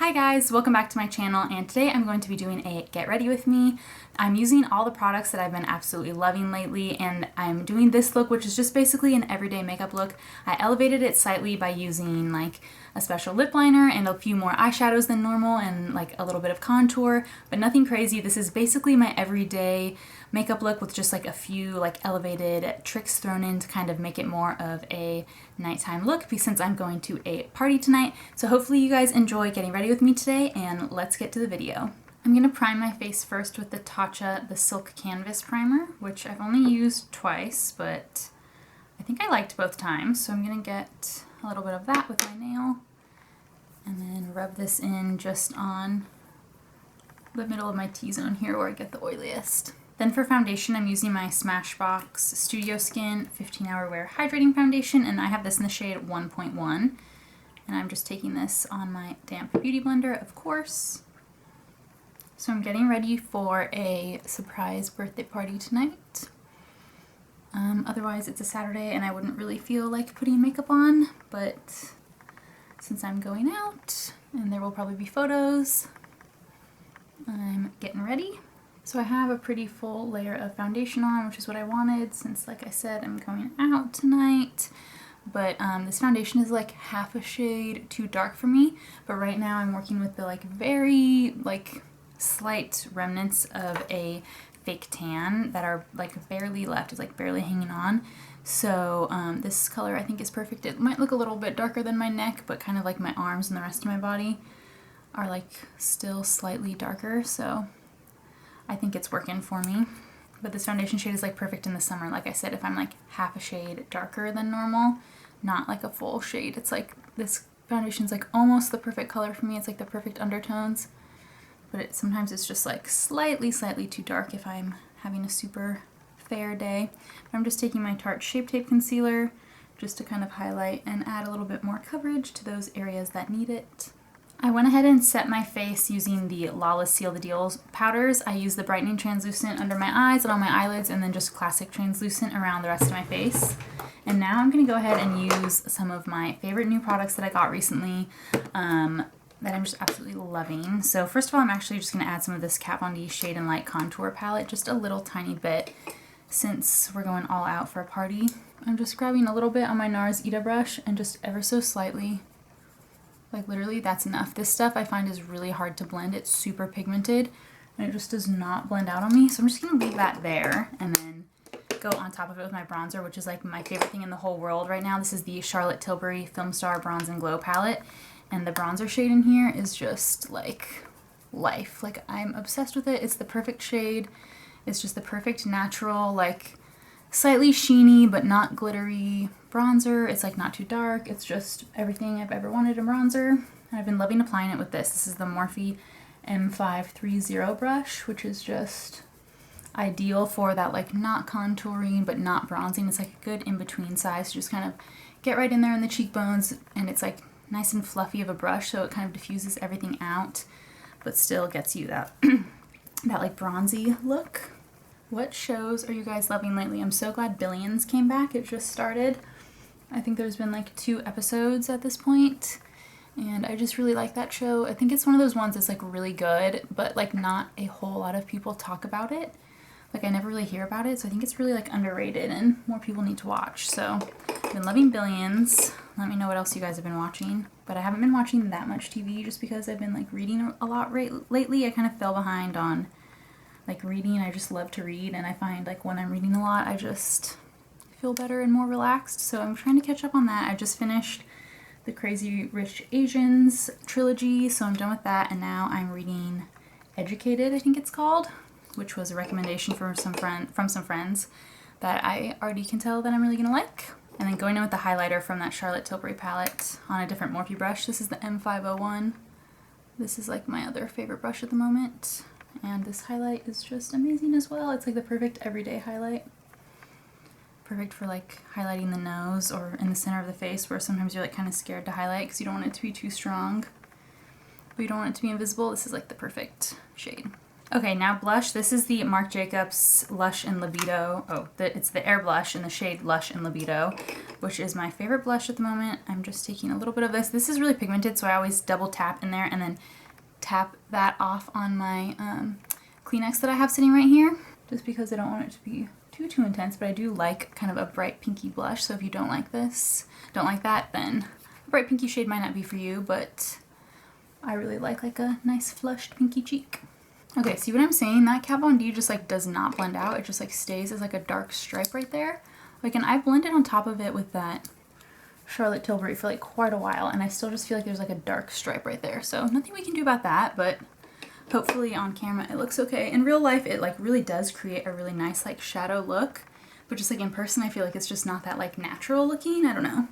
Hi guys, welcome back to my channel, and today I'm going to be doing a get ready with me. I'm using all the products that I've been absolutely loving lately, and I'm doing this look, which is just basically an everyday makeup look. I elevated it slightly by using like a special lip liner and a few more eyeshadows than normal and like a little bit of contour, but nothing crazy. This is basically my everyday makeup look with just like a few like elevated tricks thrown in to kind of make it more of a nighttime look since I'm going to a party tonight. So hopefully you guys enjoy getting ready with me today, and let's get to the video. I'm going to prime my face first with the Tatcha, the Silk Canvas Primer, which I've only used twice, but I think I liked both times. So I'm going to get a little bit of that with my nail and then rub this in just on the middle of my T-zone here where I get the oiliest. Then for foundation, I'm using my Smashbox Studio Skin 15 Hour Wear Hydrating Foundation, and I have this in the shade 1.1. And I'm just taking this on my damp beauty blender, of course. So I'm getting ready for a surprise birthday party tonight. Otherwise, it's a Saturday and I wouldn't really feel like putting makeup on, but since I'm going out and there will probably be photos, I'm getting ready. So I have a pretty full layer of foundation on, which is what I wanted since, like I said, I'm going out tonight. But this foundation is like half a shade too dark for me. But right now I'm working with the like very like slight remnants of a fake tan that are like barely left. It's like barely hanging on. So this color I think is perfect. It might look a little bit darker than my neck, but kind of like my arms and the rest of my body are like still slightly darker. So I think it's working for me. But this foundation shade is like perfect in the summer. Like I said, if I'm like half a shade darker than normal, not like a full shade. It's like this foundation's like almost the perfect color for me. It's like the perfect undertones. But sometimes it's just like slightly too dark if I'm having a super fair day. I'm just taking my Tarte Shape Tape Concealer just to kind of highlight and add a little bit more coverage to those areas that need it. I went ahead and set my face using the Lawless Seal the Deals powders. I used the Brightening Translucent under my eyes and on my eyelids, and then just Classic Translucent around the rest of my face. And now I'm going to go ahead and use some of my favorite new products that I got recently that I'm just absolutely loving. So first of all, I'm actually just going to add some of this Kat Von D Shade and Light Contour palette, just a little tiny bit since we're going all out for a party. I'm just grabbing a little bit on my NARS Ita brush and just ever so slightly, like literally that's enough. This stuff I find is really hard to blend. It's super pigmented and it just does not blend out on me. So I'm just going to leave that there and then go on top of it with my bronzer, which is like my favorite thing in the whole world right now. This is the Charlotte Tilbury Filmstar Bronze and Glow palette. And the bronzer shade in here is just like life. Like I'm obsessed with it. It's the perfect shade. It's just the perfect natural, like slightly sheeny but not glittery bronzer. It's like not too dark. It's just everything I've ever wanted in bronzer. And I've been loving applying it with this. This is the Morphe M530 brush, which is just ideal for that like not contouring but not bronzing. It's like a good in-between size. So just kind of get right in there in the cheekbones, and it's like nice and fluffy of a brush, so it kind of diffuses everything out but still gets you that that like bronzy look. What shows are you guys loving lately? I'm so glad Billions came back. It just started. I think there's been like 2 episodes at this point, and I just really like that show. I think it's one of those ones that's like really good, but like not a whole lot of people talk about it. Like I never really hear about it, so I think it's really like underrated and more people need to watch. So I've been loving Billions. Let me know what else you guys have been watching. But I haven't been watching that much TV just because I've been like reading a lot lately. I kind of fell behind on like reading. I just love to read, and I find like when I'm reading a lot I just feel better and more relaxed. So I'm trying to catch up on that. I just finished the Crazy Rich Asians trilogy, so I'm done with that, and now I'm reading Educated, I think it's called, which was a recommendation from some friends that I already can tell that I'm really gonna like. And then going in with the highlighter from that Charlotte Tilbury palette on a different Morphe brush. This is the M501. This is like my other favorite brush at the moment. And this highlight is just amazing as well. It's like the perfect everyday highlight. Perfect for like highlighting the nose or in the center of the face, where sometimes you're like kind of scared to highlight because you don't want it to be too strong, but you don't want it to be invisible. This is like the perfect shade. Okay, now blush. This is the Marc Jacobs Lush and Libido. Oh, it's the Air Blush in the shade Lush and Libido, which is my favorite blush at the moment. I'm just taking a little bit of this. This is really pigmented, so I always double tap in there and then tap that off on my Kleenex that I have sitting right here, just because I don't want it to be too intense, but I do like kind of a bright pinky blush. So if you don't like this, don't like that, then a bright pinky shade might not be for you, but I really like a nice flushed pinky cheek. Okay, see what I'm saying? That Kat Von D just like does not blend out. It just like stays as like a dark stripe right there. Like, and I blended on top of it with that Charlotte Tilbury for like quite a while, and I still just feel like there's like a dark stripe right there. So nothing we can do about that, but hopefully on camera it looks okay. In real life, it like really does create a really nice like shadow look, but just like in person, I feel like it's just not that like natural looking. I don't know.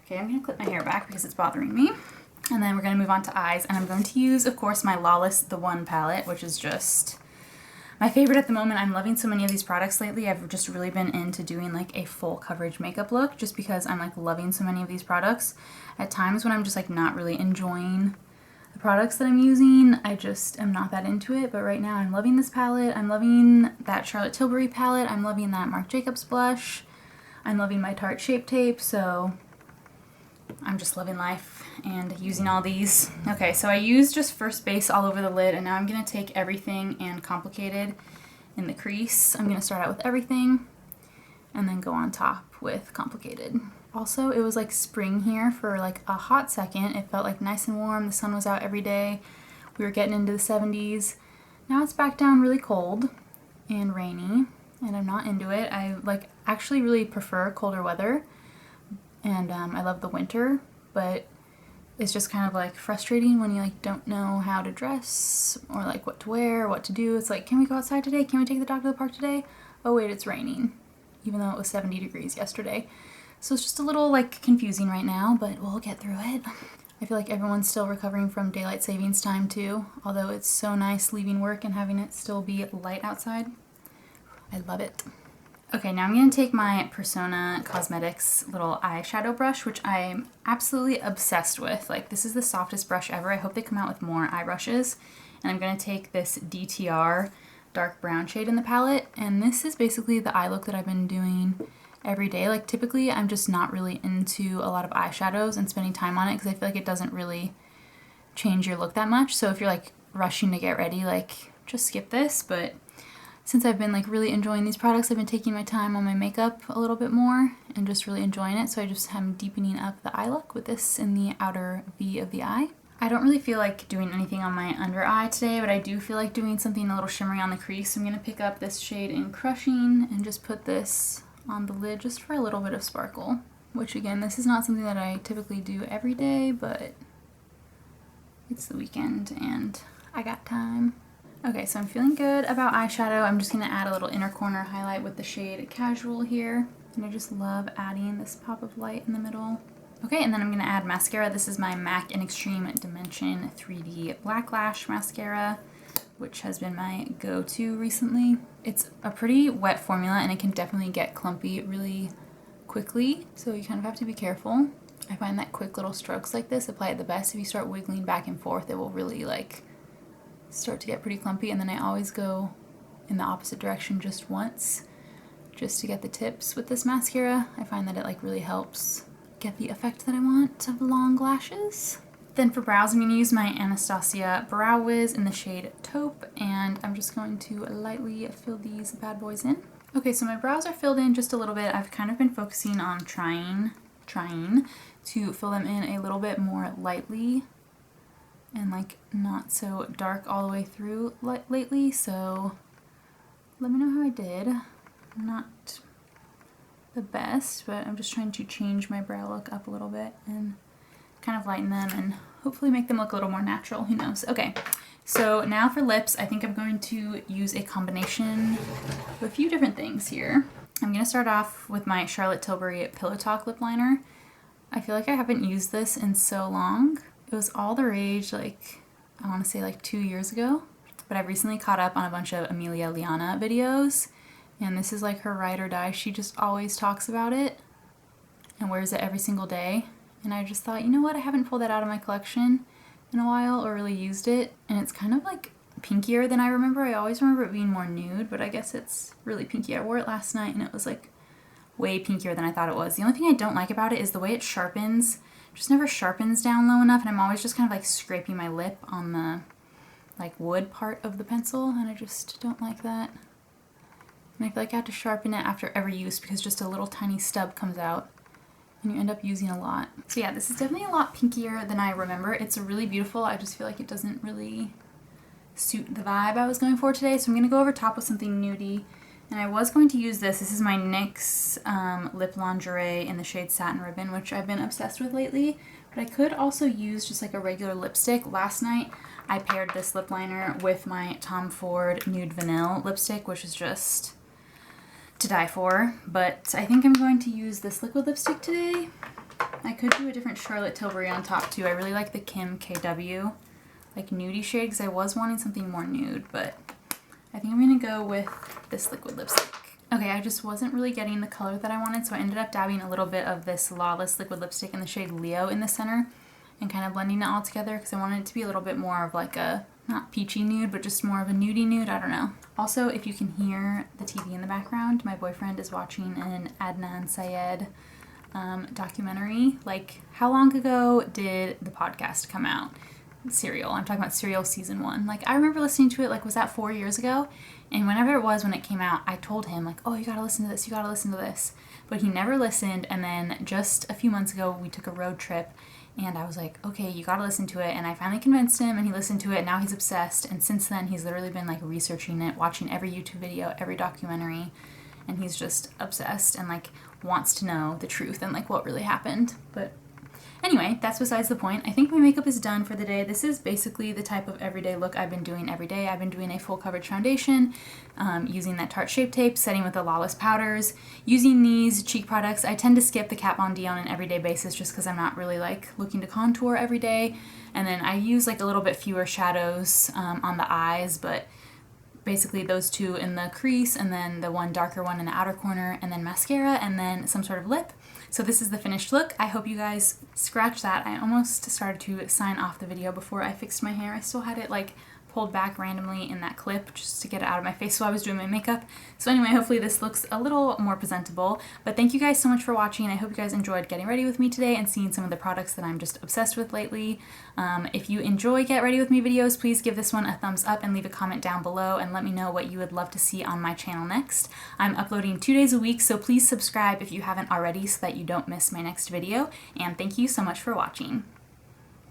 Okay, I'm gonna clip my hair back because it's bothering me. And then we're going to move on to eyes, and I'm going to use, of course, my Lawless The One Palette, which is just my favorite at the moment. I'm loving so many of these products lately. I've just really been into doing like a full coverage makeup look just because I'm like loving so many of these products. At times when I'm just like not really enjoying the products that I'm using, I just am not that into it. But right now I'm loving this palette. I'm loving that Charlotte Tilbury palette. I'm loving that Marc Jacobs blush. I'm loving my Tarte Shape Tape, so I'm just loving life and using all these. Okay, so I used just First Base all over the lid, and now I'm going to take Everything and Complicated in the crease. I'm going to start out with Everything and then go on top with Complicated. Also, it was like spring here for like a hot second. It felt like nice and warm. The sun was out every day. We were getting into the 70s. Now it's back down really cold and rainy, and I'm not into it. I like actually really prefer colder weather. And I love the winter, but it's just kind of like frustrating when you like don't know how to dress or like what to wear, what to do. It's like, can we go outside today? Can we take the dog to the park today? Oh wait, it's raining, even though it was 70 degrees yesterday. So it's just a little like confusing right now, but we'll get through it. I feel like everyone's still recovering from daylight savings time too, although it's so nice leaving work and having it still be light outside. I love it. Okay, now I'm going to take my Persona Cosmetics little eyeshadow brush, which I'm absolutely obsessed with. Like, this is the softest brush ever. I hope they come out with more eye brushes. And I'm going to take this DTR dark brown shade in the palette. And this is basically the eye look that I've been doing every day. Like, typically I'm just not really into a lot of eyeshadows and spending time on it because I feel like it doesn't really change your look that much. So if you're like rushing to get ready, like, just skip this. But since I've been like really enjoying these products, I've been taking my time on my makeup a little bit more and just really enjoying it. So I just am deepening up the eye look with this in the outer V of the eye. I don't really feel like doing anything on my under eye today, but I do feel like doing something a little shimmery on the crease. So I'm going to pick up this shade in Crushing and just put this on the lid just for a little bit of sparkle. Which again, this is not something that I typically do every day, but it's the weekend and I got time. Okay, so I'm feeling good about eyeshadow. I'm just going to add a little inner corner highlight with the shade Casual here. And I just love adding this pop of light in the middle. Okay, and then I'm going to add mascara. This is my MAC in Extreme Dimension 3D Black Lash Mascara, which has been my go-to recently. It's a pretty wet formula, and it can definitely get clumpy really quickly, so you kind of have to be careful. I find that quick little strokes like this apply it the best. If you start wiggling back and forth, it will really like start to get pretty clumpy, and then I always go in the opposite direction just once just to get the tips with this mascara. I find that it like really helps get the effect that I want of long lashes. Then for brows, I'm going to use my Anastasia Brow Wiz in the shade Taupe, and I'm just going to lightly fill these bad boys in. Okay, so my brows are filled in just a little bit. I've kind of been focusing on trying to fill them in a little bit more lightly and like not so dark all the way through lately, so let me know how I did. Not the best, but I'm just trying to change my brow look up a little bit and kind of lighten them and hopefully make them look a little more natural, who knows. Okay, so now for lips, I think I'm going to use a combination of a few different things here. I'm going to start off with my Charlotte Tilbury Pillow Talk lip liner. I feel like I haven't used this in so long. It was all the rage, like, I want to say like 2 years ago, but I've recently caught up on a bunch of Amelia Liana videos, and this is like her ride or die. She just always talks about it and wears it every single day, and I just thought, you know what, I haven't pulled that out of my collection in a while or really used it, and it's kind of like pinkier than I remember. I always remember it being more nude, but I guess it's really pinky. I wore it last night and it was like way pinkier than I thought it was. The only thing I don't like about it is the way it sharpens. It just never sharpens down low enough, and I'm always just kind of like scraping my lip on the like wood part of the pencil, and I just don't like that. And I feel like I have to sharpen it after every use because just a little tiny stub comes out and you end up using a lot. So yeah, this is definitely a lot pinkier than I remember. It's really beautiful. I just feel like it doesn't really suit the vibe I was going for today. So I'm going to go over top with something nudie. And I was going to use this. This is my NYX Lip Lingerie in the shade Satin Ribbon, which I've been obsessed with lately. But I could also use just like a regular lipstick. Last night I paired this lip liner with my Tom Ford Nude Vanille lipstick, which is just to die for. But I think I'm going to use this liquid lipstick today. I could do a different Charlotte Tilbury on top too. I really like the Kim KW like nudie shade because I was wanting something more nude, but I think I'm going to go with this liquid lipstick. Okay, I just wasn't really getting the color that I wanted, so I ended up dabbing a little bit of this Lawless liquid lipstick in the shade Leo in the center and kind of blending it all together because I wanted it to be a little bit more of like a, not peachy nude, but just more of a nudie nude, I don't know. Also, if you can hear the TV in the background, my boyfriend is watching an Adnan Syed documentary. Like, how long ago did the podcast come out? Serial. I'm talking about Serial season 1. Like, I remember listening to it, like, was that 4 years ago? And whenever it was when it came out, I told him, like, oh, you gotta listen to this, you gotta listen to this. But he never listened, and then just a few months ago, we took a road trip, and I was like, okay, you gotta listen to it, and I finally convinced him, and he listened to it, and now he's obsessed, and since then, he's literally been, like, researching it, watching every YouTube video, every documentary, and he's just obsessed, and, like, wants to know the truth and, like, what really happened. But anyway, that's besides the point. I think my makeup is done for the day. This is basically the type of everyday look I've been doing every day. I've been doing a full coverage foundation, using that Tarte Shape Tape, setting with the Lawless powders, using these cheek products. I tend to skip the Kat Von D on an everyday basis just because I'm not really like looking to contour every day. And then I use like a little bit fewer shadows on the eyes, but basically those two in the crease and then the one darker one in the outer corner and then mascara and then some sort of lip. So this is the finished look. I hope you guys scratch that. I almost started to sign off the video before I fixed my hair. I still had it like pulled back randomly in that clip just to get it out of my face while I was doing my makeup. So anyway, hopefully this looks a little more presentable. But thank you guys so much for watching. I hope you guys enjoyed getting ready with me today and seeing some of the products that I'm just obsessed with lately. If you enjoy Get Ready With Me videos, please give this one a thumbs up and leave a comment down below and let me know what you would love to see on my channel next. I'm uploading 2 days a week, so please subscribe if you haven't already so that you don't miss my next video. And thank you so much for watching.